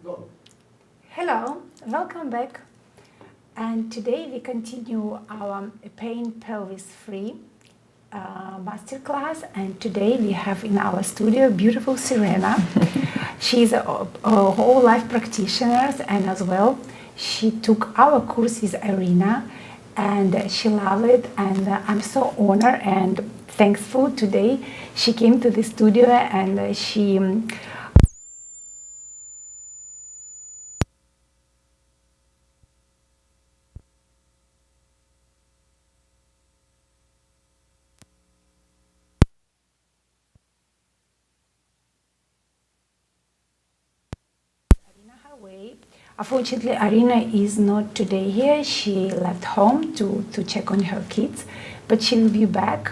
Go. Hello, welcome back. And today we continue our pain pelvis free masterclass. And today we have in our studio beautiful Serena. She's a whole life practitioner, and as well she took our course with Irina, and she loved it. And I'm so honored and thankful today she came to the studio and she way. Unfortunately, Arina is not today here. She left home to check on her kids, but she will be back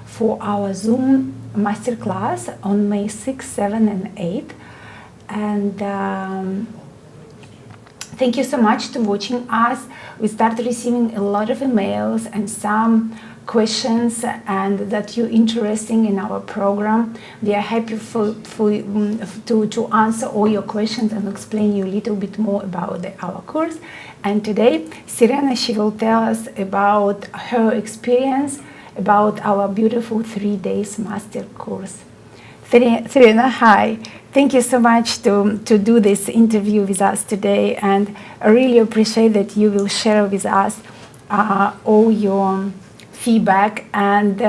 for our Zoom masterclass on May 6, 7, and 8. And thank you so much to watching us. We started receiving a lot of emails and some questions, and that you're interested in our program. We are happy to answer all your questions and explain you a little bit more about our course. And today, Serena, she will tell us about her experience about our beautiful 3 days master course. Serena, hi. Thank you so much to do this interview with us today, and I really appreciate that you will share with us all your feedback. And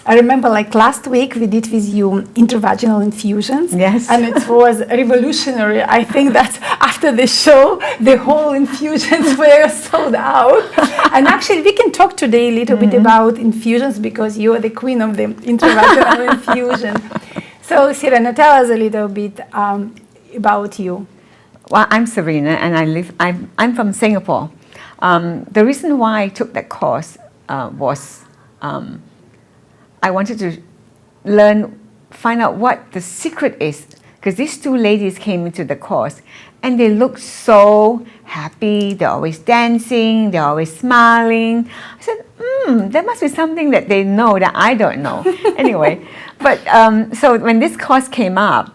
I remember like last week we did with you intravaginal infusions. Yes. And it was revolutionary. I think that after the show, the whole infusions were sold out. And actually we can talk today a little bit about infusions because you are the queen of the intravaginal infusion. So Serena, tell us a little bit about you. Well, I'm Serena and I'm from Singapore. The reason why I took that course was I wanted to find out what the secret is, because these two ladies came into the course and they looked so happy. They're always dancing, they're always smiling. I said, there must be something that they know that I don't know. Anyway, but so when this course came up,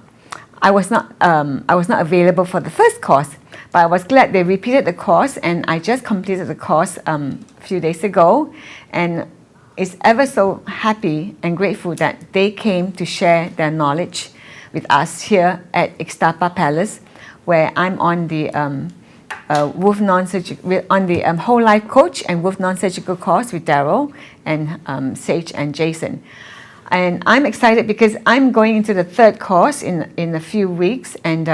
I was not available for the first course, but I was glad they repeated the course, and I just completed the course a few days ago, and is ever so happy and grateful that they came to share their knowledge with us here at Ixtapa Palace, where I'm on the whole life coach and Wolf non-surgical course with Daryl and Sage and Jason. And I'm excited because I'm going into the third course in a few weeks, and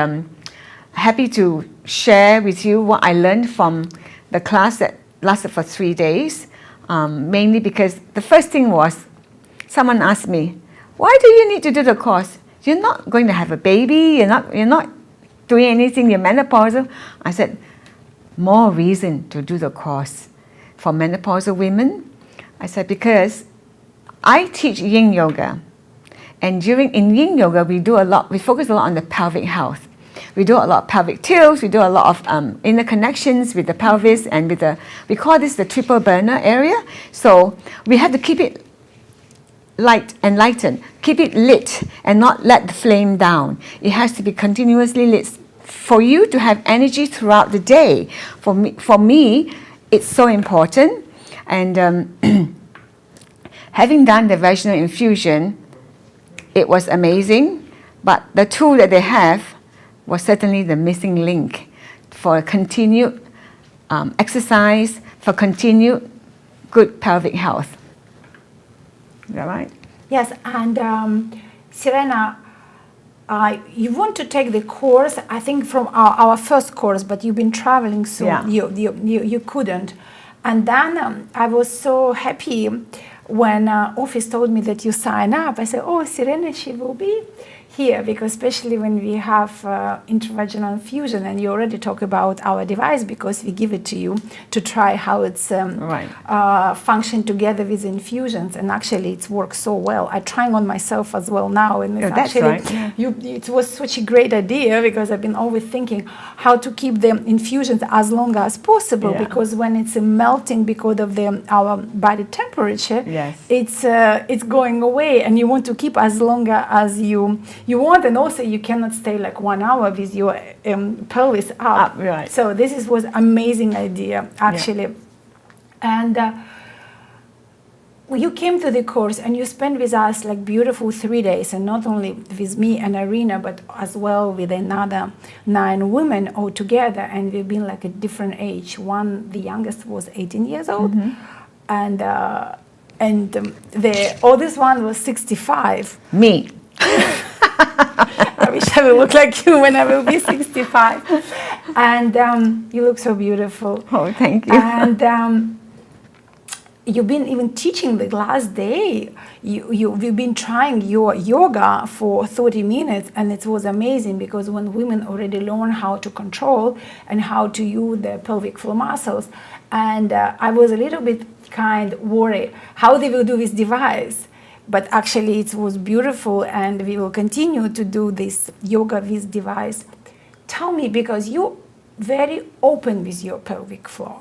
happy to share with you what I learned from the class that lasted for 3 days. Mainly because the first thing was, someone asked me, why do you need to do the course? You're not going to have a baby, you're not doing anything, you're menopausal. I said, more reason to do the course for menopausal women. I said, because I teach yin yoga, and in yin yoga we focus a lot on the pelvic health. We do a lot of pelvic tilts, we do a lot of inner connections with the pelvis, and we call this the triple burner area. So we have to keep it light and lightened, keep it lit and not let the flame down. It has to be continuously lit for you to have energy throughout the day. For me, it's so important. And having done the vaginal infusion, it was amazing, but the tool that they have was certainly the missing link for continued exercise, for continued good pelvic health. Is that right? Yes, and Serena, you want to take the course, I think from our first course, but you've been traveling, so Yeah. you couldn't. And then I was so happy when office told me that you sign up. I said, oh, Serena, she will be here, because especially when we have intravaginal infusion, and you already talk about our device because we give it to you to try how it's function together with infusions, and actually it works so well. I'm trying on myself as well now, and it's that's actually right. Yeah. it was such a great idea, because I've been always thinking how to keep the infusions as long as possible, Yeah. because when it's melting because of our body temperature, Yes. it's going away, and you want to keep as long as you want, and also you cannot stay like 1 hour with your pelvis up. Right. So this was amazing idea actually. And you came to the course and you spent with us like beautiful 3 days, and not only with me and Irina, but as well with another 9 women all together. And we've been like a different age. One, the youngest, was 18 years old, and the oldest one was 65. Me. I wish I will look like you when I will be 65. And you look so beautiful. Oh, thank you. And you've been even teaching the last day. We've been trying your yoga for 30 minutes, and it was amazing, because when women already learn how to control and how to use the pelvic floor muscles, and I was a little bit kind worried how they will do this device. But actually it was beautiful, and we will continue to do this yoga with device. Tell me, because you're very open with your pelvic floor,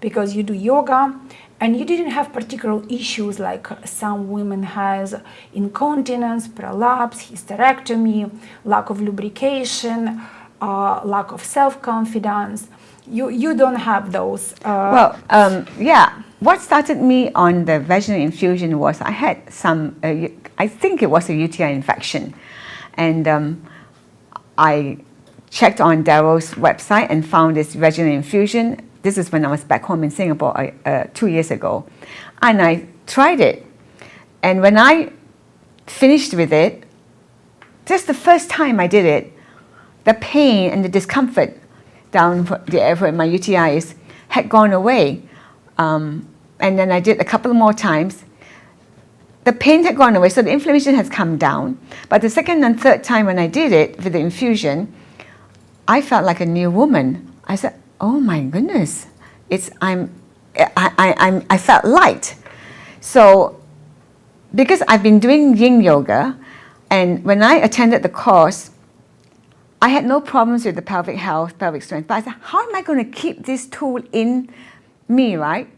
because you do yoga, and you didn't have particular issues like some women has: incontinence, prolapse, hysterectomy, lack of lubrication, lack of self-confidence. You don't have those. What started me on the vaginal infusion was I had some, I think it was a UTI infection. And I checked on Daryl's website and found this vaginal infusion. This is when I was back home in Singapore 2 years ago. And I tried it. And when I finished with it, just the first time I did it, the pain and the discomfort down the area where my UTIs had gone away. And then I did a couple more times. The pain had gone away, so the inflammation has come down. But the second and third time when I did it with the infusion, I felt like a new woman. I said, "Oh my goodness, I felt light." So, because I've been doing yin yoga, and when I attended the course, I had no problems with the pelvic health, pelvic strength. But I said, how am I going to keep this tool in me, right?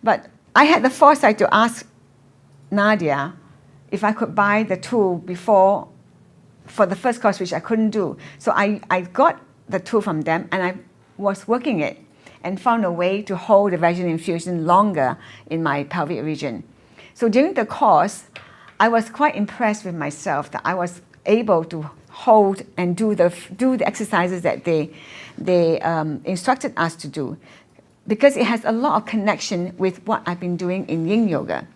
But I had the foresight to ask Nadia if I could buy the tool before for the first course, which I couldn't do. So I got the tool from them, and I was working it and found a way to hold the vaginal infusion longer in my pelvic region. So during the course, I was quite impressed with myself that I was able to hold and do the exercises that they instructed us to do, because it has a lot of connection with what I've been doing in yin yoga.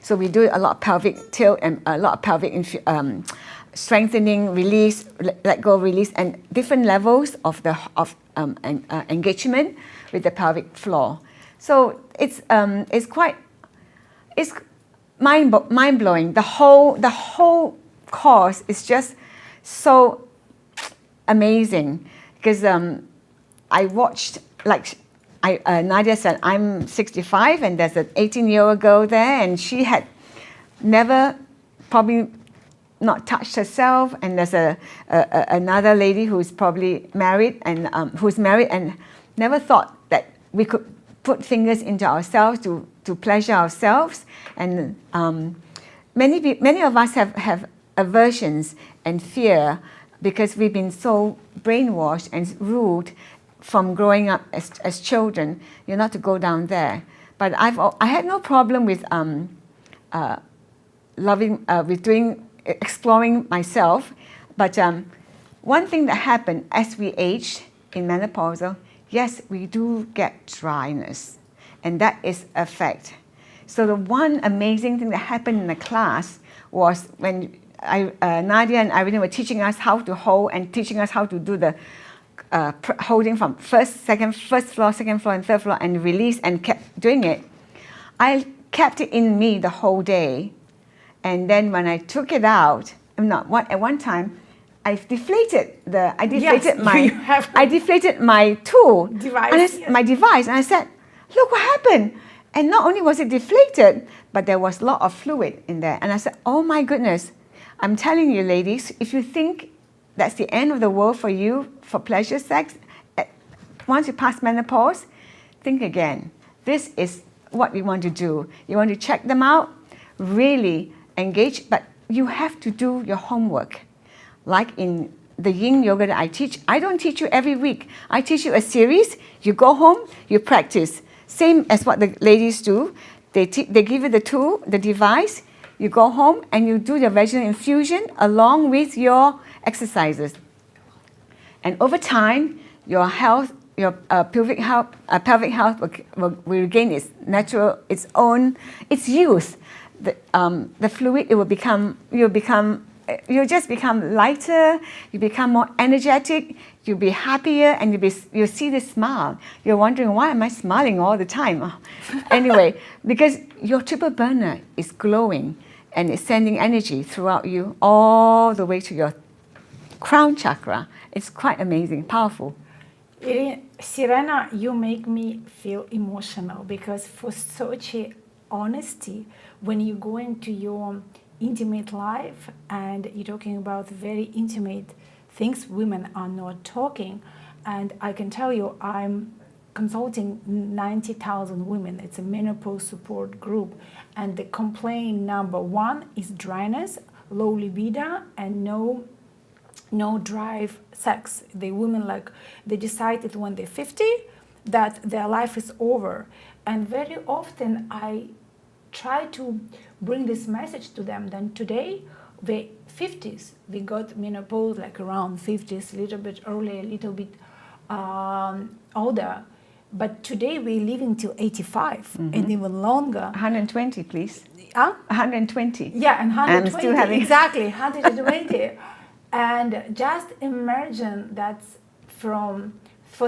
So we do a lot of pelvic tilt and a lot of pelvic strengthening, release, let go, release, and different levels of engagement with the pelvic floor. So it's mind blowing. The whole course is just so amazing, because I watched, like Nadia said, I'm 65 and there's an 18-year-old girl there, and she had never probably not touched herself, and there's another lady who's probably married and who's married and never thought that we could put fingers into ourselves to pleasure ourselves. And many of us have aversions and fear because we've been so brainwashed and ruled from growing up as children. You're not to go down there. But I had no problem with exploring myself. But one thing that happened as we aged in menopausal, yes, we do get dryness, and that is a fact. So the one amazing thing that happened in the class was when Nadia and Irina were teaching us how to hold and teaching us how to do the holding from first floor, second floor, and third floor, and release, and kept doing it. I kept it in me the whole day, and then when I took it out, at one time, I deflated my tool, my device, and I said, "Look what happened!" And not only was it deflated, but there was a lot of fluid in there. And I said, "Oh my goodness! I'm telling you, ladies, if you think that's the end of the world for you for pleasure sex, once you pass menopause, think again. This is what you want to do. You want to check them out, really engage, but you have to do your homework." like in the yin yoga that I teach, I don't teach you every week. I teach you a series. You go home, you practice. Same as what the ladies do. They give you the tool, the device. You go home and you do your vaginal infusion along with your exercises. And over time, your health, your pelvic health will regain its natural, its youth. The fluid, you'll just become lighter, you become more energetic, you'll be happier, and you'll see the smile. You're wondering, why am I smiling all the time? Anyway, because your triple burner is glowing and it's sending energy throughout you all the way to your crown chakra. It's quite amazing, powerful. Serena, you make me feel emotional because for such a honesty, when you go into your intimate life and you're talking about very intimate things women are not talking, and I can tell you I'm consulting 90,000 women. It's a menopause support group, and the complaint number one is dryness, low libido, and no drive sex. The women, like, they decided when they're 50 that their life is over, and very often I try to bring this message to them. Then today, the 50s, we got menopause like around 50s, a little bit earlier, a little bit older. But today we're living till 85 and even longer. 120, please. 120. Yeah, and 120. I'm still having exactly 120. And just imagine that for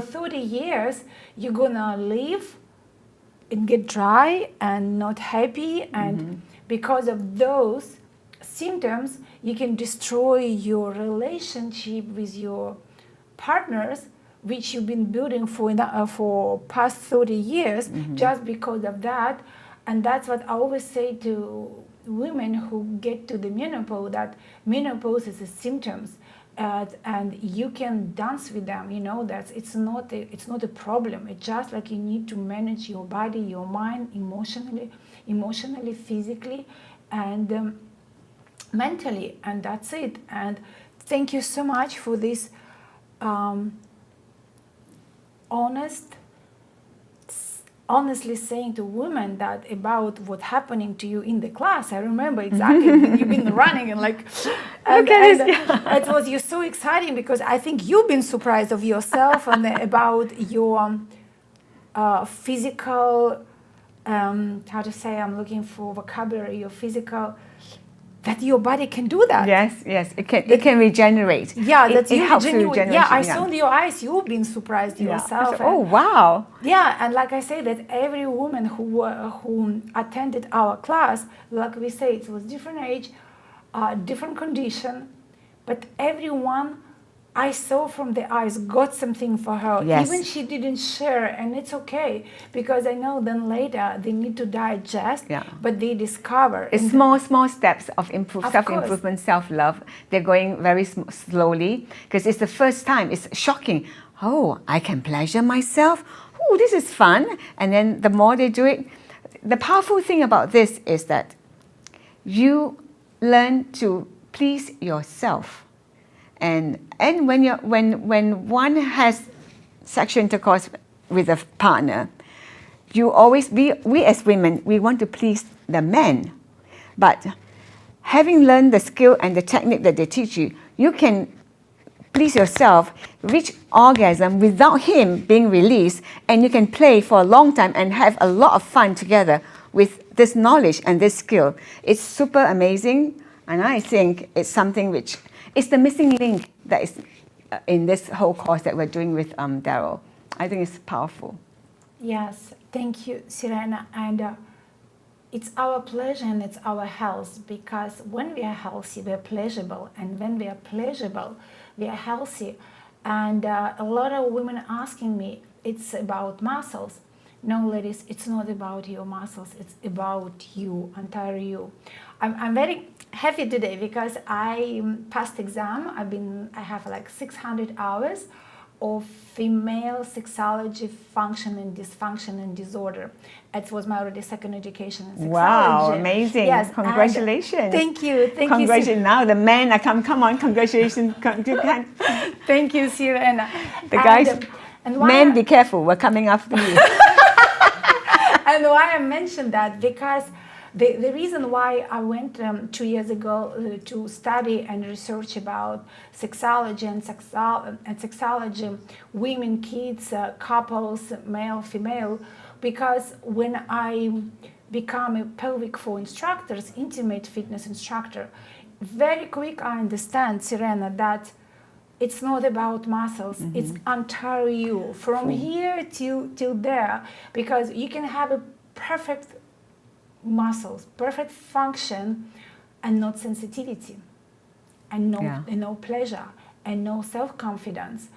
30 years you're gonna live and get dry and not happy, and because of those symptoms you can destroy your relationship with your partners, which you've been building for past 30 years, just because of that. And that's what I always say to women who get to the menopause, that menopause is a symptoms, and you can dance with them. You know that it's not a problem. It's just like you need to manage your body, your mind, emotionally, physically, and mentally, and that's it. And thank you so much for this honestly saying to women that about what happening to you in the class. I remember exactly when you've been running and like, and it was you so exciting because I think you've been surprised of yourself and about your physical, how to say, I'm looking for vocabulary, your physical, that your body can do that. Yes, it can regenerate. Yeah, it helps with regeneration. Yeah, I saw in your eyes, you've been surprised yourself. Oh, wow. Yeah, and like I say, that every woman who attended our class, like we say, it was different age, different condition, but everyone I saw from the eyes got something for her. Yes. Even she didn't share, and it's okay, because I know then later they need to digest, but they discover. It's small steps of self-improvement, self-love. They're going very slowly because it's the first time. It's shocking. Oh, I can pleasure myself. Oh, this is fun. And then the more they do it, the powerful thing about this is that you learn to please yourself. And when one has sexual intercourse with a partner, we as women, we want to please the men. But having learned the skill and the technique that they teach you, you can please yourself, reach orgasm without him being released, and you can play for a long time and have a lot of fun together with this knowledge and this skill. It's super amazing, and I think it's something which it's the missing link that is in this whole course that we're doing with Daryl. I think it's powerful. Yes, thank you, Serena. And it's our pleasure and it's our health, because when we are healthy, we are pleasurable. And when we are pleasurable, we are healthy. And a lot of women asking me, it's about muscles. No, ladies, it's not about your muscles. It's about you, entire you. I'm very happy today because I passed exam. I have like 600 hours of female sexuality function and dysfunction and disorder. It was my already second education in sexuology. Wow, amazing. Yes, congratulations. Thank you. Congratulations. Now the men are come on, congratulations. Thank you, Serena. The guys, men, be careful, we're coming after you. And why I mentioned that, because the reason why I went 2 years ago to study and research about sexology and sexology, women, kids, couples, male, female, because when I become a pelvic floor instructor, intimate fitness instructor, very quick I understand, Serena, that it's not about muscles, it's entire you, from here till there, because you can have a perfect muscles, perfect function, and not sensitivity, and no pleasure, and no self-confidence.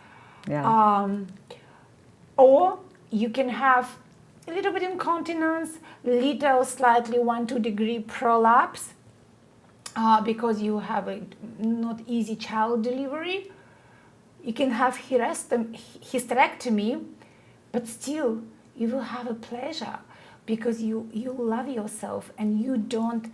Or you can have a little bit incontinence, little slightly 1-2 degree prolapse, because you have a not easy child delivery. You can have hysterectomy, but still you will have a pleasure, because you love yourself, and you don't,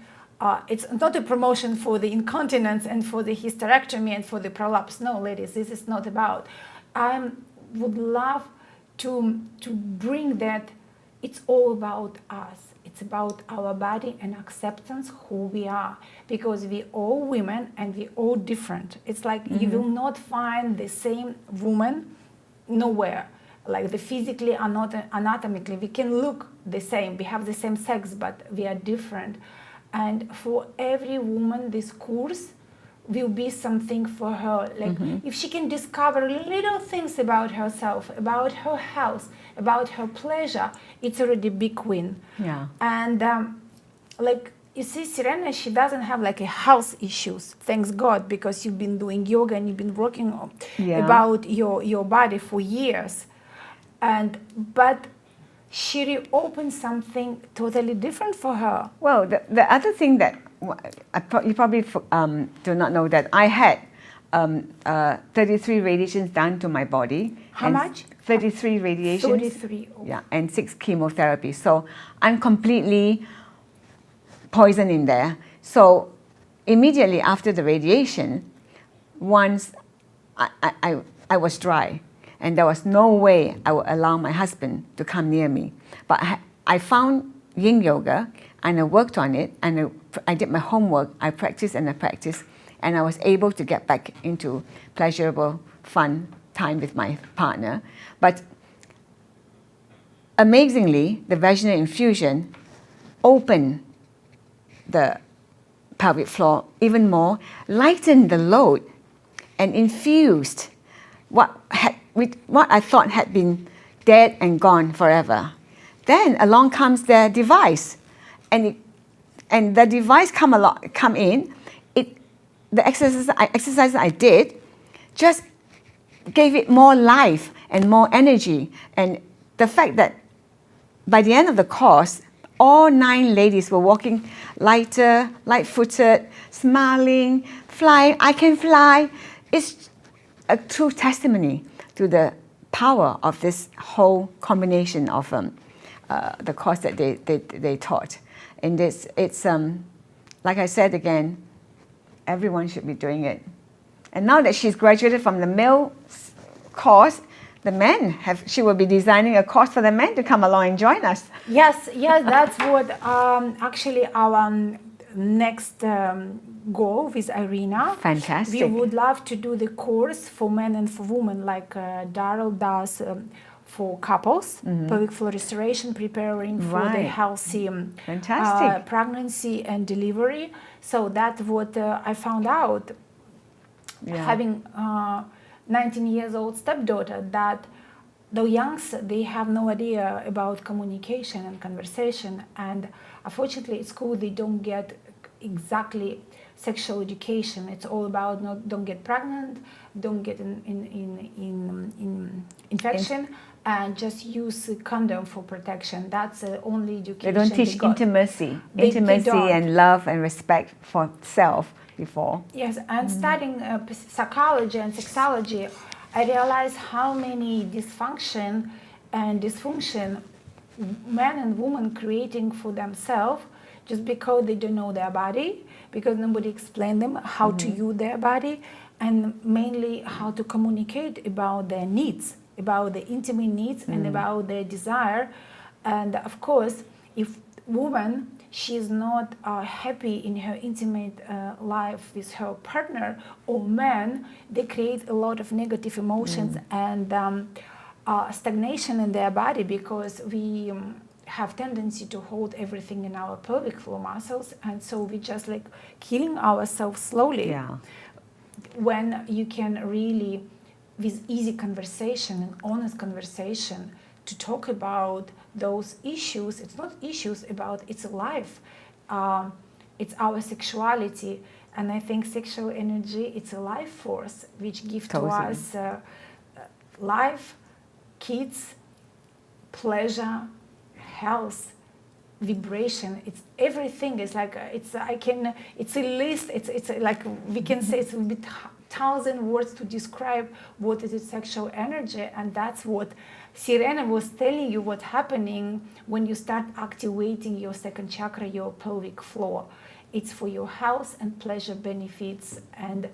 it's not a promotion for the incontinence and for the hysterectomy and for the prolapse. No, ladies, this is not about. I would love to bring that it's all about us. It's about our body and acceptance who we are, because we all women and we all different. It's like you will not find the same woman nowhere. Like the physically or not anatomically, we can look the same, we have the same sex, but we are different. And for every woman, this course will be something for her. Like if she can discover little things about herself, about her health, about her pleasure, it's already a big win. And like you see, Serena, she doesn't have like a health issues, thanks God, because you've been doing yoga and you've been working about your body for years. But she reopened something totally different for her. Well, the other thing that you probably do not know, that I had 33 radiations done to my body. How much? 33 radiations. 33. Oh. Yeah, and 6 chemotherapy. So I'm completely poisoned in there. So immediately after the radiation, once I was dry, and there was no way I would allow my husband to come near me. But I found yin yoga, and I worked on it, and I did my homework. I practiced, and I was able to get back into pleasurable, fun time with my partner. But amazingly, the vaginal infusion opened the pelvic floor even more, lightened the load, and infused what I thought had been dead and gone forever. Then along comes the device, and the device come in. The exercises I did just gave it more life and more energy. And the fact that by the end of the course, all 9 ladies were walking lighter, light-footed, smiling, flying. I can fly. It's a true testimony to the power of this whole combination of the course that they taught. And it's like I said again, everyone should be doing it. And now that she's graduated from the male course, she will be designing a course for the men to come along and join us. Yes, that's what actually our next goal with Irina. Fantastic. We would love to do the course for men and for women, like Daryl does for couples, pelvic floor restoration, preparing for the healthy pregnancy and delivery. So that's what I found out, having 19 years old stepdaughter, that the youngs, they have no idea about communication and conversation, and unfortunately at school they don't get exactly sexual education. It's all about don't get pregnant, don't get infection, and just use a condom for protection. That's the only education. They don't teach intimacy and love and respect for self before. Yes, and studying psychology and sexology, I realized how many dysfunction men and women creating for themselves just because they don't know their body, because nobody explained them how to use their body, and mainly how to communicate about their needs, about the intimate needs and about their desire. And of course, if woman she's not happy in her intimate life with her partner, or man, they create a lot of negative emotions and stagnation in their body, because we have tendency to hold everything in our pelvic floor muscles, and so we just like killing ourselves slowly. Yeah. When you can really, with easy conversation and honest conversation, to talk about those issues. It's not issues about, it's a life, it's our sexuality, and I think sexual energy, it's a life force which gives to us life, kids, pleasure, health, vibration. It's everything. It's like it's a list. It's like we can say it's a bit 1,000 words to describe what is sexual energy, and that's what Serena was telling you. What's happening when you start activating your second chakra, your pelvic floor. It's for your health and pleasure benefits, and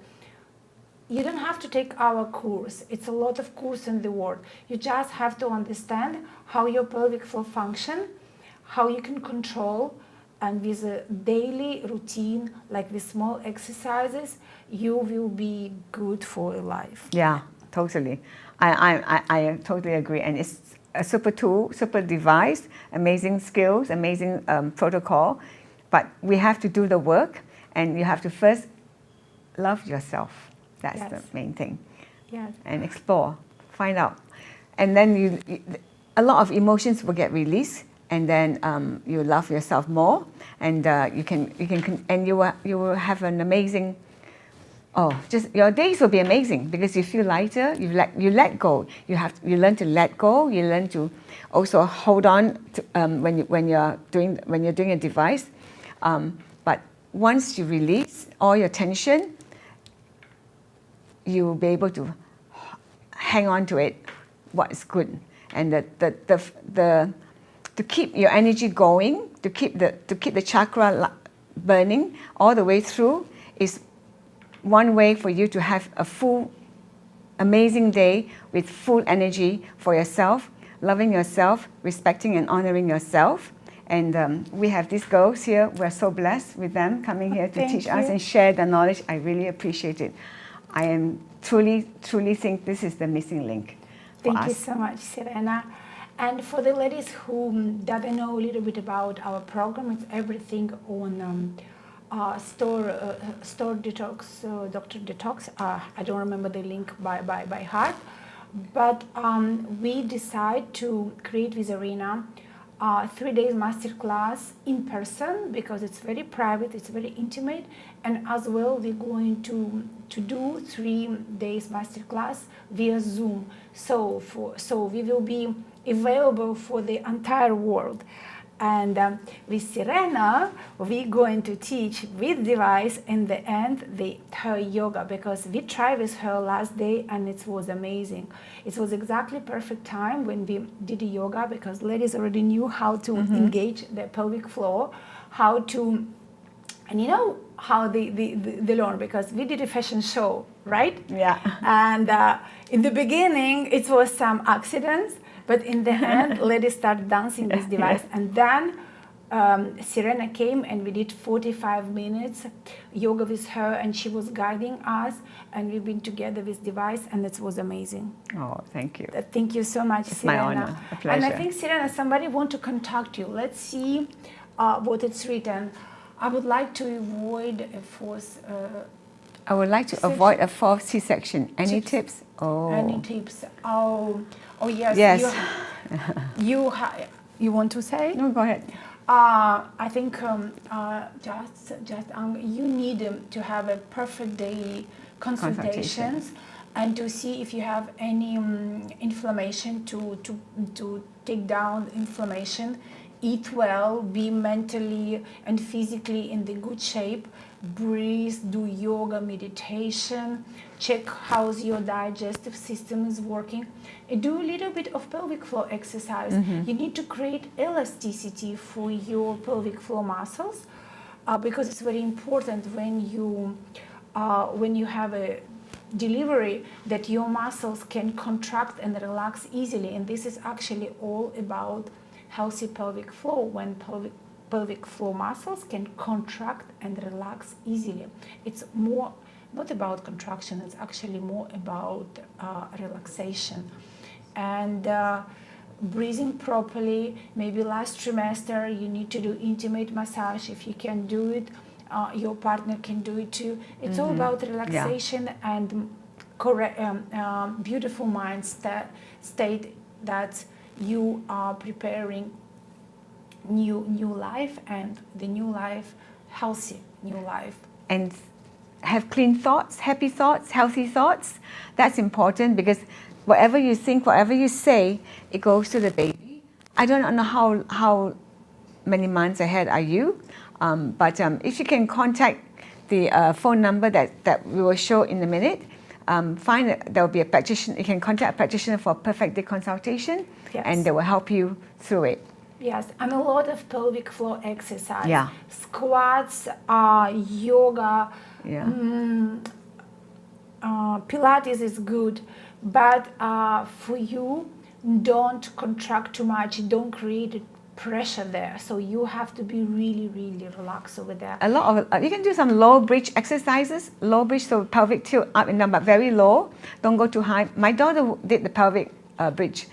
you don't have to take our course. It's a lot of course in the world. You just have to understand how your pelvic floor function, how you can control, and with a daily routine, like with small exercises, you will be good for your life. Yeah, totally. I totally agree. And it's a super tool, super device, amazing skills, amazing protocol. But we have to do the work, and you have to first love yourself. That's the main thing. Yes. And explore, find out. And then a lot of emotions will get released, and then you love yourself more, and you will have an amazing. Just your days will be amazing because you feel lighter. You let go. You learn to let go. You learn to also hold on to, when you're doing a device. But once you release all your tension, you will be able to hang on to it. What is good, and to keep your energy going, to keep the chakra burning all the way through is one way for you to have a full, amazing day with full energy for yourself, loving yourself, respecting and honoring yourself. And we have these girls here. We're so blessed with them coming here to teach us and share the knowledge. I really appreciate it. I am truly think this is the missing link. Thank you so much, Serena. And for the ladies who doesn't know a little bit about our program, it's everything on store Detox, Dr. Detox. I don't remember the link by heart, but we decide to create with Serena 3 days masterclass in person, because it's very private, it's very intimate, and as well we're going to do 3 days masterclass via Zoom. So we will be available for the entire world. And with Serena, we're going to teach with device in the end her yoga, because we tried with her last day and it was amazing. It was exactly perfect time when we did yoga, because ladies already knew how to engage the pelvic floor, how to, and you know how they learn, because we did a fashion show, right? Yeah. And in the beginning, it was some accidents. But in the end, ladies started dancing this device. And then Serena came and we did 45 minutes yoga with her, and she was guiding us, and we've been together with device, and it was amazing. Oh, thank you. Thank you so much, It's Serena. my honor, a pleasure. And I think, Serena, somebody want to contact you. Let's see what it's written. I would like to avoid a forced I would like to avoid a fourth C-section. Any tips? Oh. Any tips? Oh yes. Yes. You want to say? No, go ahead. I think you need to have a perfect daily consultations and to see if you have any inflammation, to take down inflammation. Eat well, be mentally and physically in the good shape, breathe, do yoga, meditation, check how's your digestive system is working, and do a little bit of pelvic floor exercise. You need to create elasticity for your pelvic floor muscles, because it's very important when you have a delivery that your muscles can contract and relax easily, and this is actually all about healthy pelvic floor, when pelvic floor muscles can contract and relax easily. It's more not about contraction, it's actually more about relaxation. And breathing properly. Maybe last trimester you need to do intimate massage. If you can do it, your partner can do it too. It's all about relaxation and beautiful mind state that you are preparing new life, and the new life, healthy new life. And have clean thoughts, happy thoughts, healthy thoughts. That's important, because whatever you think, whatever you say, it goes to the baby. I don't know how many months ahead are you, but if you can contact the phone number that we will show in a minute, there will be a practitioner. You can contact a practitioner for a perfect day consultation, and they will help you through it. Yes, and a lot of pelvic floor exercise. Yeah. Squats, yoga, Pilates is good, but for you, don't contract too much, don't create pressure there. So you have to be really, really relaxed over there. A lot of you can do some low bridge exercises. Low bridge, so pelvic tilt up and down, but very low. Don't go too high. My daughter did the pelvic bridge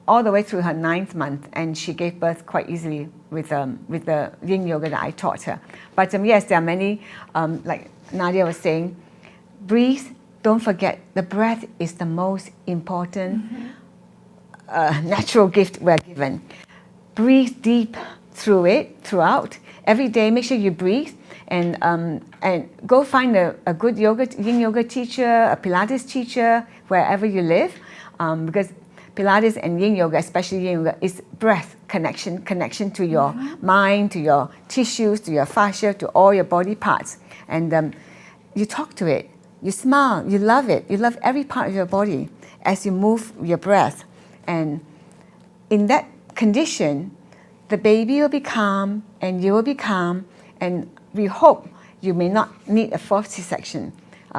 all the way through her 9th month, and she gave birth quite easily with the yin yoga that I taught her. But yes, there are many, like Nadia was saying, breathe. Don't forget, the breath is the most important natural gift we're given. Breathe deep throughout. Every day, make sure you breathe, and go find a good yin yoga teacher, a Pilates teacher, wherever you live, because Pilates and yin yoga, especially yin yoga, is breath connection to your mind, to your tissues, to your fascia, to all your body parts. And you talk to it, you smile, you love it, you love every part of your body as you move your breath. And in that condition, the baby will be calm, and you will be calm, and we hope you may not need a 4th C-section.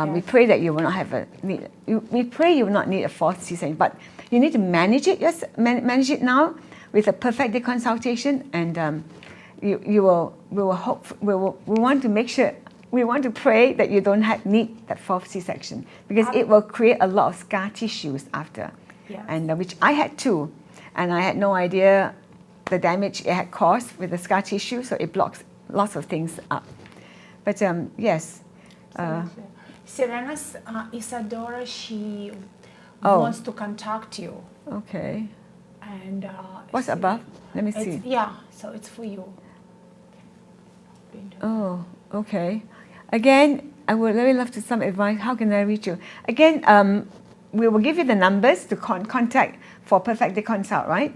We pray that you will not have we pray you will not need a 4th C-section, but you need to manage it. Yes, manage it now with a perfect day consultation, and we want to make sure. We want to pray that you don't need that 4th C-section, because it will create a lot of scar tissues after, and which I had too, and I had no idea the damage it had caused with the scar tissue, so it blocks lots of things up. But yes. Serena's Isadora, she wants to contact you. Okay. And what's above? Let me see. Yeah, so it's for you. Oh, okay. Again, I would really love to some advice. How can I reach you? Again, we will give you the numbers to contact for Perfect Day Consult, right?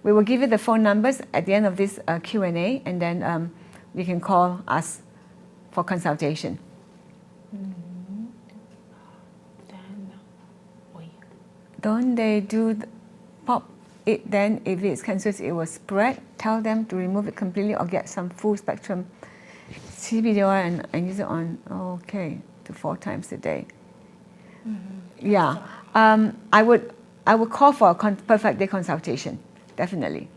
We will give you the phone numbers at the end of this Q&A, and then you can call us for consultation. Don't they pop it then? If it's cancerous, it will spread. Tell them to remove it completely or get some full spectrum CBD and use it on 2 to 4 times a day. Yeah, I would call for a perfect day consultation, definitely.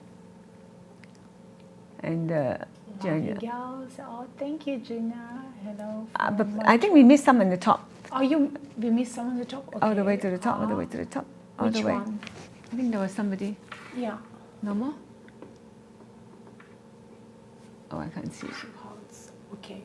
And girls. Oh, thank you, Gina. Hello. But I think we missed some on the top. Oh, we missed some on the top. Okay. All the way to the top. All the way to the top. All Which the way. one? I think there was somebody. Yeah. No more? Oh, I can't see. Okay.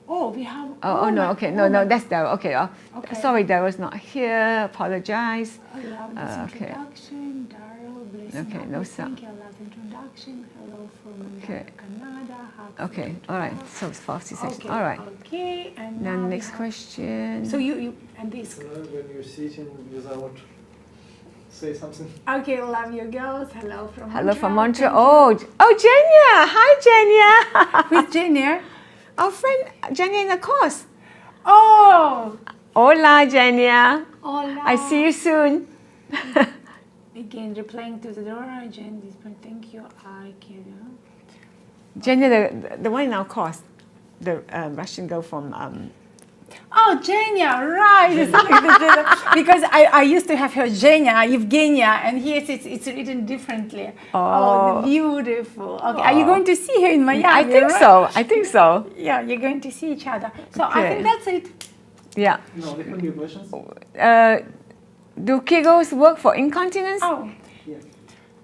Oh, we have. Oh no. Okay. No. That's Daryl. Okay. Okay. Sorry, Daryl's not here. Apologize. I love this introduction. Daryl, blessing. Okay. No sound. Thank you. I love introduction. Hello from Canada. Okay. All right. So it's 4th C-section. Okay. All right. Okay. And now next question. So you and this. When you're sitting without say something. Okay, love you girls. Hello from Hello from Montreal. Montreal. Oh, Jenya. Hi, Jenya. Who's Jenya? Our friend Jenya in the course. Oh! Hola, Jenya. Hola. I see you soon. Again, replying to the Dora, Jen, this point, thank you. I can. Jenya, the one in our course, the Russian girl from. Oh, Jenya, right. Because I used to have her Jenya, Evgenia, and here it's written differently. Oh, beautiful. Okay, are you going to see her in Miami? I think right? so. I think so. Yeah, you're going to see each other. So I Okay. think that's it. Yeah. No, different new questions. Do Kegels work for incontinence? Oh, Yeah.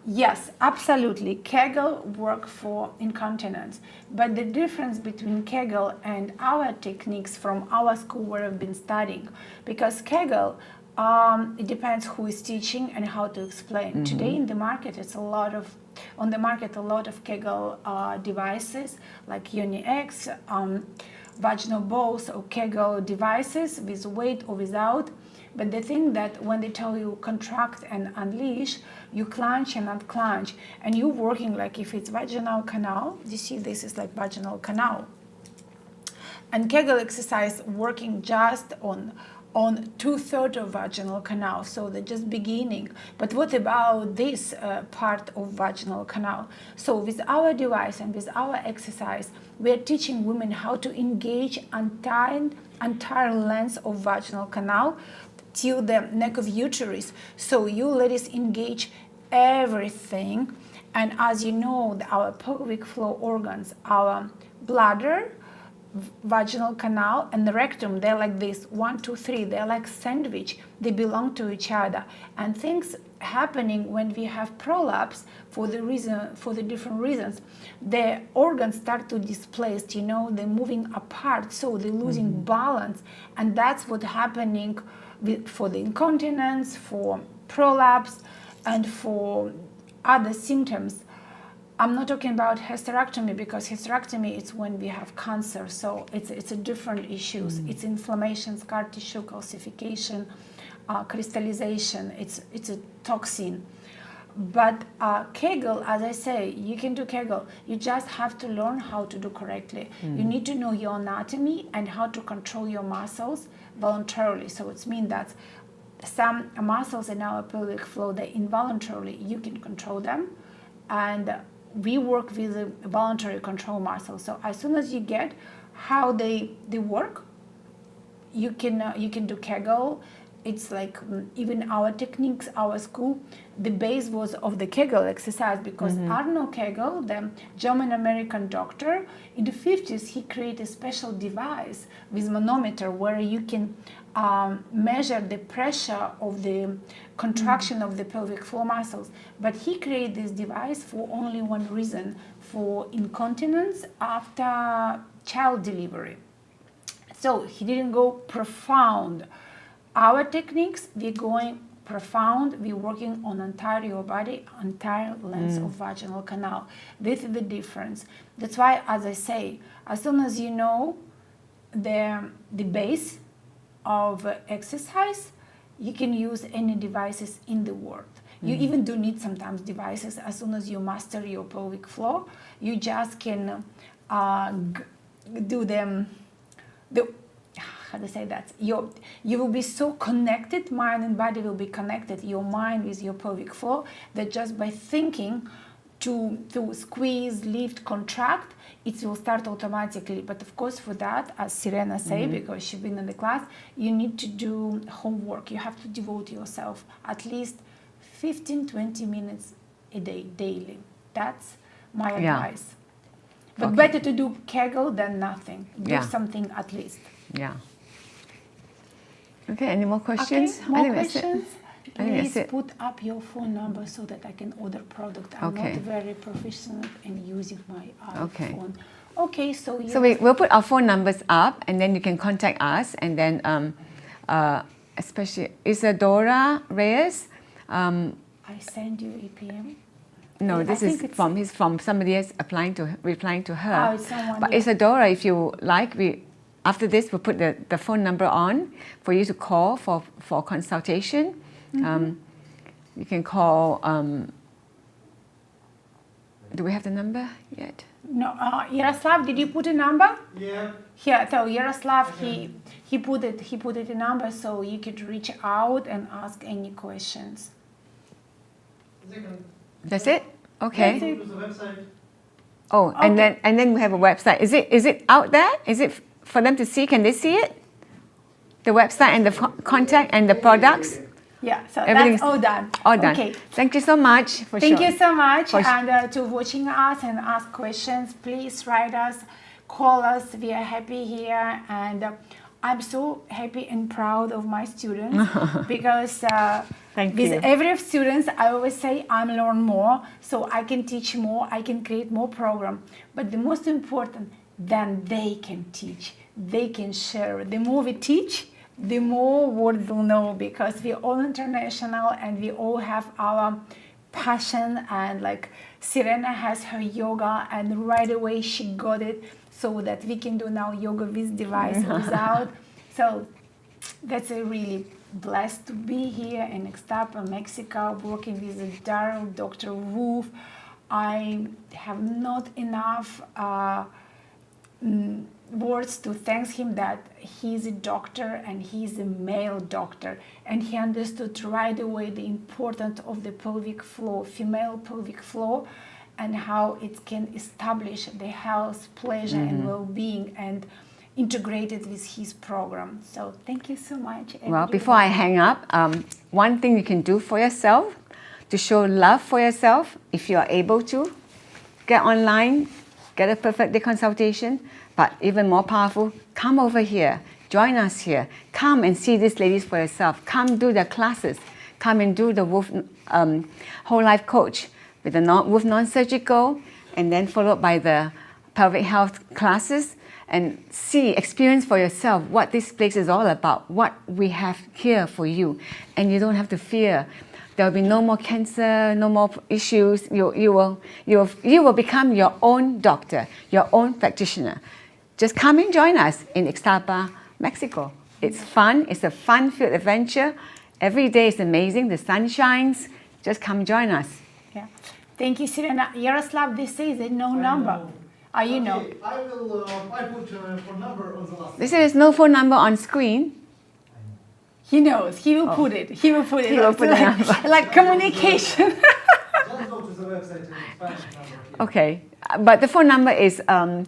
yes, absolutely. Kegel work for incontinence. But the difference between Kegel and our techniques from our school where I've been studying, because Kegel, it depends who is teaching and how to explain. Today in the market, on the market a lot of Kegel devices like Uni X, vaginal balls or Kegel devices with weight or without. But the thing that when they tell you contract and unleash, you clench and unclench, and you're working like if it's vaginal canal. You see, this is like vaginal canal. And Kegel exercise working just on 2/3 of vaginal canal, so they're just beginning. But what about this part of vaginal canal? So with our device and with our exercise, we're teaching women how to engage entire length of vaginal canal till the neck of uterus. So you ladies engage everything. And as you know, our pelvic floor organs, our bladder, vaginal canal and the rectum, they're like this, 1, 2, 3, they're like sandwich, they belong to each other. And things happening when we have prolapse for the different reasons, the organs start to displace, they're moving apart, so they're losing balance. And that's what's happening for the incontinence, for prolapse, and for other symptoms. I'm not talking about hysterectomy, because hysterectomy is when we have cancer, so it's a different issues. It's inflammation, scar tissue, calcification, crystallization. It's a toxin. But Kegel, as I say, you can do Kegel. You just have to learn how to do correctly. You need to know your anatomy and how to control your muscles voluntarily. So it means that some muscles in our pelvic floor, they involuntarily, you can control them. And we work with a voluntary control muscle. So as soon as you get how they work, you can do Kegel. It's like even our techniques, our school, the base was of the Kegel exercise, because Arno Kegel, the German-American doctor, in the 50s, he created a special device with manometer where you can measure the pressure of the contraction of the pelvic floor muscles. But he created this device for only one reason, for incontinence after child delivery. So he didn't go profound. Our techniques, we're going profound. We're working on entire your body, entire length of vaginal canal. This is the difference. That's why, as I say, as soon as you know the base of exercise, you can use any devices in the world. You even do need sometimes devices. As soon as you master your pelvic floor, you just can do them. How to say that? You will be so connected, mind and body will be connected, your mind with your pelvic floor, that just by thinking to squeeze, lift, contract, it will start automatically. But of course for that, as Serena said, because she's been in the class, you need to do homework. You have to devote yourself at least 15-20 minutes a day, daily. That's my advice. But better to do Kegel than nothing. Do something at least. Yeah. Okay, any more questions? Okay, more questions? I think Please that's it. put up your phone number so that I can order product. I'm not very professional in using my iPhone. Okay, so So we'll put our phone numbers up, and then you can contact us, and then especially Isadora Reyes. I send you EPM. No, this is from somebody else replying to her. Oh, it's someone. But Isadora, if you like, after this we'll put the phone number on for you to call for consultation. You can call, do we have the number yet? No, Yaroslav, did you put a number? Yeah. Here, so Yaroslav, he put it a number so you could reach out and ask any questions. That's it? Okay. That's it. Go to the website. Oh, and then we have a website. Is it out there? Is it for them to see? Can they see it? The website and the contact and the products? Yeah, so Everything's that's all done. All done. Okay. Thank you so much for Thank showing. you so much, For and to watching us and ask questions. Please write us, call us. We are happy here, and I'm so happy and proud of my students because Thank with you. every student, I always say I'm learn more, so I can teach more, I can create more program. But the most important, then they can teach, they can share. The more we teach, the more world will know, because we're all international and we all have our passion, and like Serena has her yoga and right away she got it, so that we can do now yoga with device without. So that's a really blessed to be here in Ixtapa, Mexico, working with Daryl, Dr. Wolf. I have not enough words to thank him that he's a doctor and he's a male doctor, and he understood right away the importance of the pelvic floor, female pelvic floor, and how it can establish the health, pleasure, and well-being, and integrate it with his program. So thank you so much. Well, before I hang up, one thing you can do for yourself to show love for yourself, if you are able to, get online, get a perfect day consultation. But even more powerful, come over here, join us here, come and see these ladies for yourself, come do their classes, come and do the Wolf Whole Life Coach with the Wolf Non-Surgical, and then followed by the pelvic health classes, and experience for yourself what this place is all about, what we have here for you. And you don't have to fear. There will be no more cancer, no more issues. You will become your own doctor, your own practitioner. Just come and join us in Ixtapa, Mexico. It's fun. It's a fun-filled adventure. Every day is amazing. The sun shines. Just come join us. Yeah. Thank you, Serena. Yaroslav, this says a no number. You know. Okay, I will. I put phone number on the last. They say there's no phone number on screen. He knows. He will put it. He will put it. He will put the number. Like communication. Just go to the website and find the number here. Okay, but the phone number is I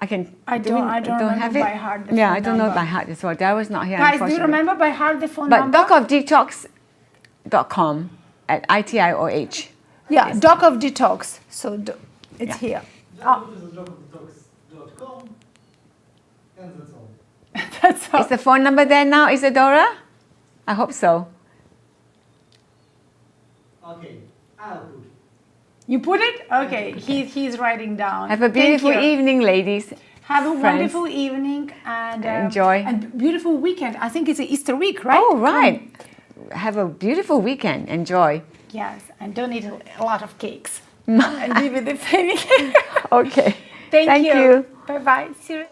can. I don't remember have it. by heart the Yeah, phone I don't know number. by heart as well. That was not here. Guys, do you unfortunately. remember by heart the phone But number? docofdetox.com at ITIOH. Yeah, Doc of Detox. So it's here. Just go to the docofdetox.com, and that's all. That's all. Is the phone number there now, Isadora? I hope so. Okay, I'll put. You put it? Okay, he's writing down. Have a Thank beautiful you. evening, ladies. Have a friends. wonderful evening and Enjoy. and beautiful weekend. I think it's an Easter week, right? Oh, right. Have a beautiful weekend. Enjoy. Yes, and don't eat a lot of cakes. And be with the family. Okay. Thank you. Bye bye. See you.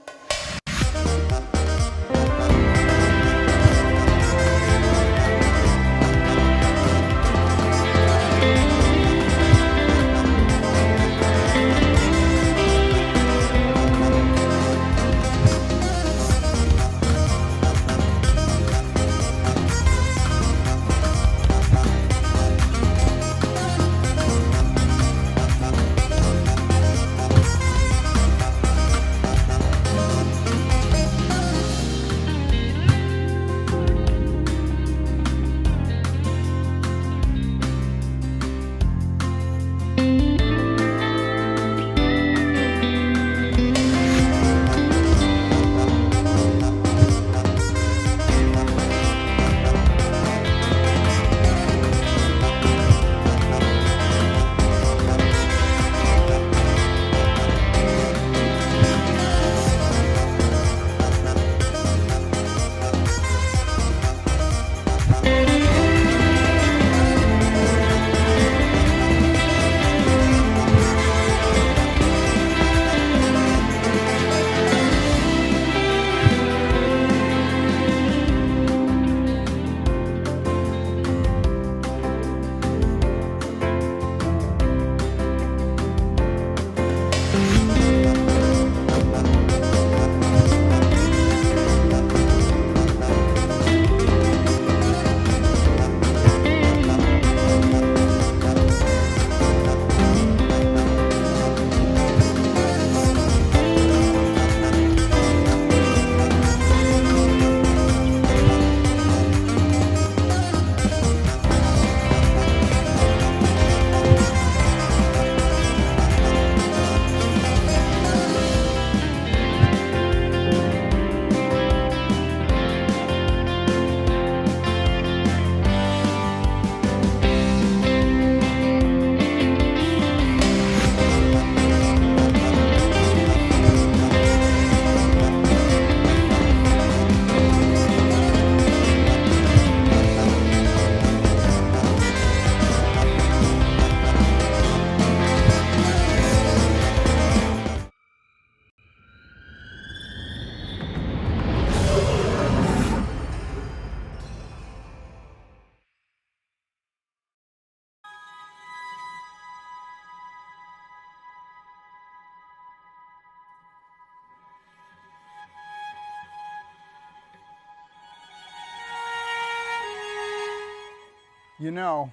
You know,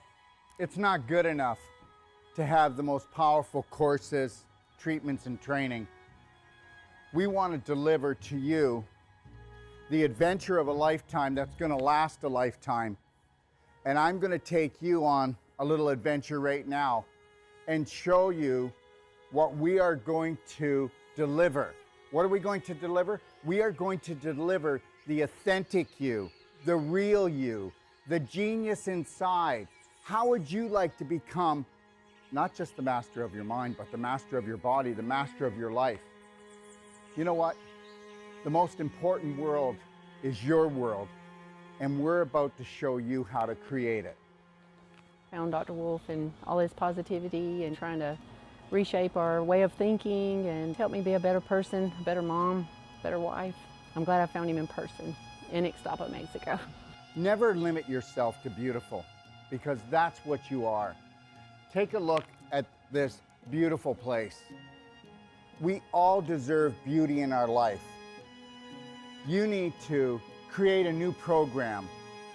it's not good enough to have the most powerful courses, treatments, and training. We want to deliver to you the adventure of a lifetime that's going to last a lifetime. And I'm going to take you on a little adventure right now and show you what we are going to deliver. What are we going to deliver? We are going to deliver the authentic you, the real you, the genius inside. How would you like to become not just the master of your mind, but the master of your body, the master of your life? You know what? The most important world is your world, and we're about to show you how to create it. Found Dr. Wolf and all his positivity and trying to reshape our way of thinking and help me be a better person, a better mom, better wife. I'm glad I found him in person in Ixtapa, Mexico. Never limit yourself to beautiful, because that's what you are. Take a look at this beautiful place. We all deserve beauty in our life. You need to create a new program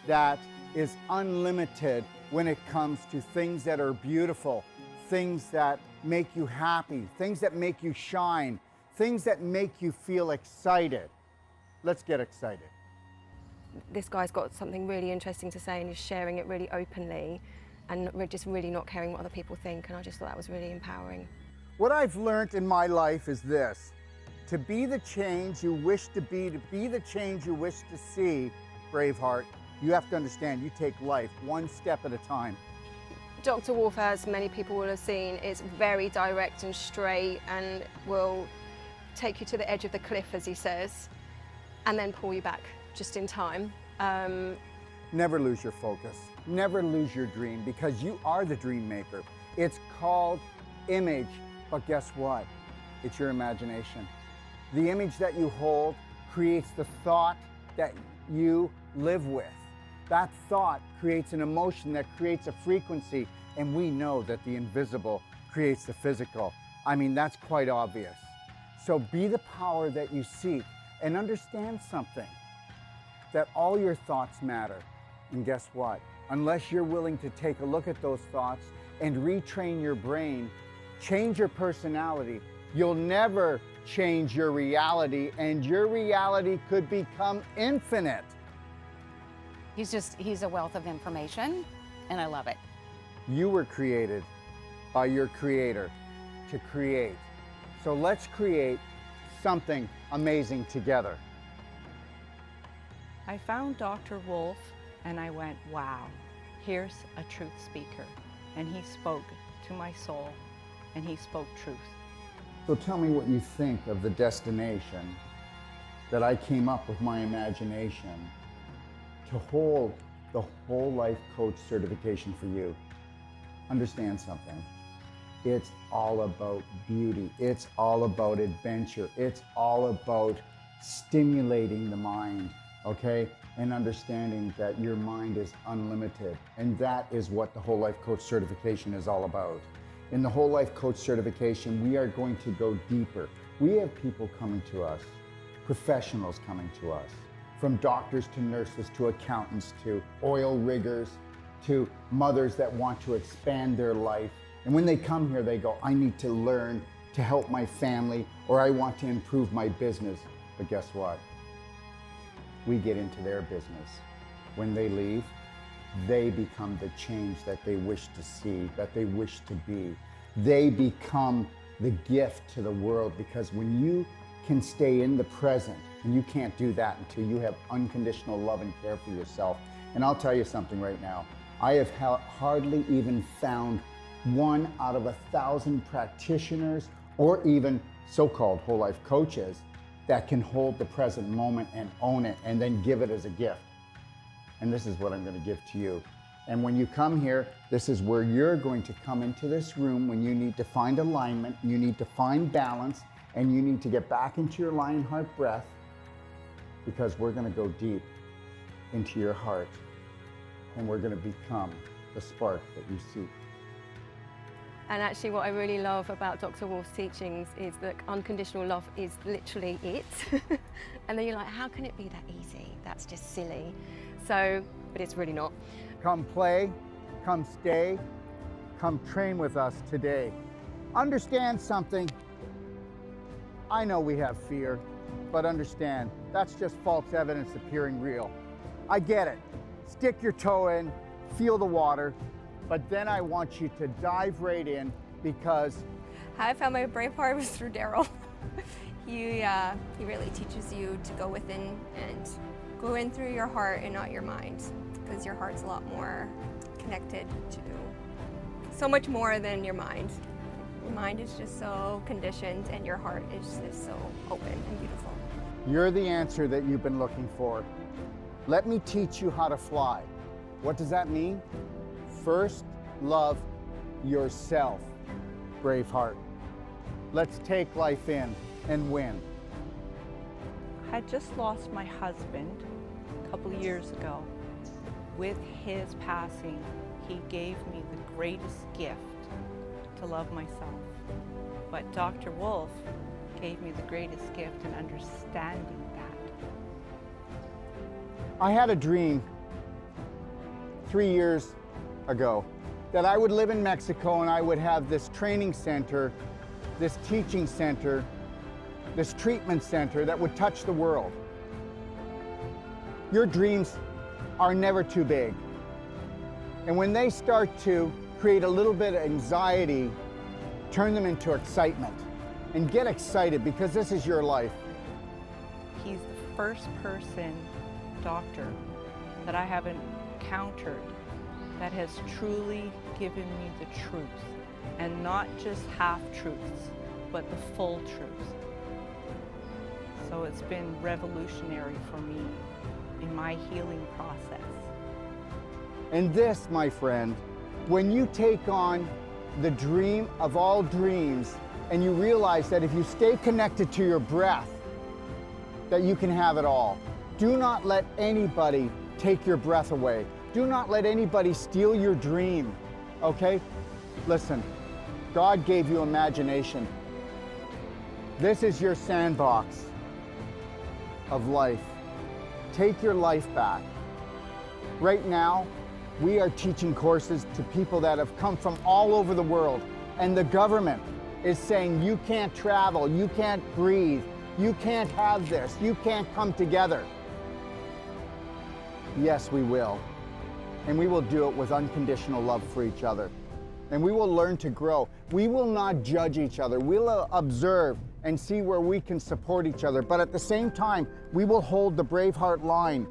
that is unlimited when it comes to things that are beautiful, things that make you happy, things that make you shine, things that make you feel excited. Let's get excited. This guy's got something really interesting to say and he's sharing it really openly and just really not caring what other people think, and I just thought that was really empowering. What I've learned in my life is this: to be the change you wish to be the change you wish to see, Braveheart, you have to understand you take life one step at a time. Dr. Wolf, as many people will have seen, is very direct and straight and will take you to the edge of the cliff, as he says, and then pull you back just in time. Never lose your focus. Never lose your dream, because you are the dream maker. It's called image, but guess what? It's your imagination. The image that you hold creates the thought that you live with. That thought creates an emotion that creates a frequency, and we know that the invisible creates the physical. I mean, that's quite obvious. So be the power that you seek, and understand something, that all your thoughts matter. And guess what? Unless you're willing to take a look at those thoughts and retrain your brain, change your personality, you'll never change your reality, and your reality could become infinite. He's a wealth of information, and I love it. You were created by your creator to create. So let's create something amazing together. I found Dr. Wolf and I went, wow, here's a truth speaker. And he spoke to my soul, and he spoke truth. So tell me what you think of the destination that I came up with my imagination to hold the whole life coach certification for you. Understand something. It's all about beauty. It's all about adventure. It's all about stimulating the mind, okay? And understanding that your mind is unlimited. And that is what the Whole Life Coach certification is all about. In the Whole Life Coach certification, we are going to go deeper. We have people coming to us, professionals coming to us, from doctors to nurses to accountants to oil riggers to mothers that want to expand their life. And when they come here, they go, I need to learn to help my family, or I want to improve my business. But guess what? We get into their business. When they leave, they become the change that they wish to see, that they wish to be. They become the gift to the world, because when you can stay in the present, and you can't do that until you have unconditional love and care for yourself. And I'll tell you something right now. I have hardly even found 1 out of 1,000 practitioners, or even so-called whole life coaches, that can hold the present moment and own it and then give it as a gift. And this is what I'm going to give to you. And when you come here, this is where you're going to come into this room when you need to find alignment, you need to find balance, and you need to get back into your lion heart breath, because we're going to go deep into your heart, and we're going to become the spark that you seek. And actually what I really love about Dr. Wolf's teachings is that unconditional love is literally it. And then you're like, how can it be that easy? That's just silly. So, but it's really not. Come play, come stay, come train with us today. Understand something. I know we have fear, but understand, that's just false evidence appearing real. I get it. Stick your toe in, feel the water, but then I want you to dive right in because How I found my brave heart was through Daryl. He really teaches you to go within and go in through your heart and not your mind, because your heart's a lot more connected to so much more than your mind. Your mind is just so conditioned and your heart is just so open and beautiful. you're the answer that you've been looking for. Let me teach you how to fly. What does that mean? First, love yourself, Braveheart. Let's take life in and win. I had just lost my husband a couple of years ago. With his passing, he gave me the greatest gift to love myself. But Dr. Wolf gave me the greatest gift in understanding that. I had a dream 3 years ago that I would live in Mexico and I would have this training center, this teaching center, this treatment center that would touch the world. Your dreams are never too big. And when they start to create a little bit of anxiety, turn them into excitement. And get excited because this is your life. He's the first doctor that I have encountered that has truly given me the truth, and not just half-truths, but the full truth. So it's been revolutionary for me in my healing process. And this, my friend, when you take on the dream of all dreams and you realize that if you stay connected to your breath, that you can have it all. Do not let anybody take your breath away. Do not let anybody steal your dream, okay? Listen, God gave you imagination. This is your sandbox of life. Take your life back. Right now, we are teaching courses to people that have come from all over the world, and the government is saying you can't travel, you can't breathe, you can't have this, you can't come together. Yes, we will. And we will do it with unconditional love for each other. And we will learn to grow. We will not judge each other. We'll observe and see where we can support each other. But at the same time, we will hold the Braveheart line,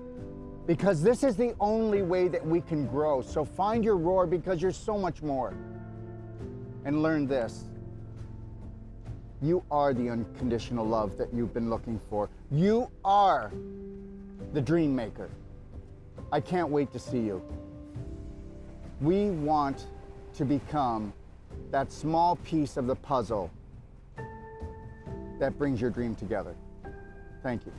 because this is the only way that we can grow. So find your roar, because you're so much more. And learn this. You are the unconditional love that you've been looking for. You are the dream maker. I can't wait to see you. We want to become that small piece of the puzzle that brings your dream together. Thank you.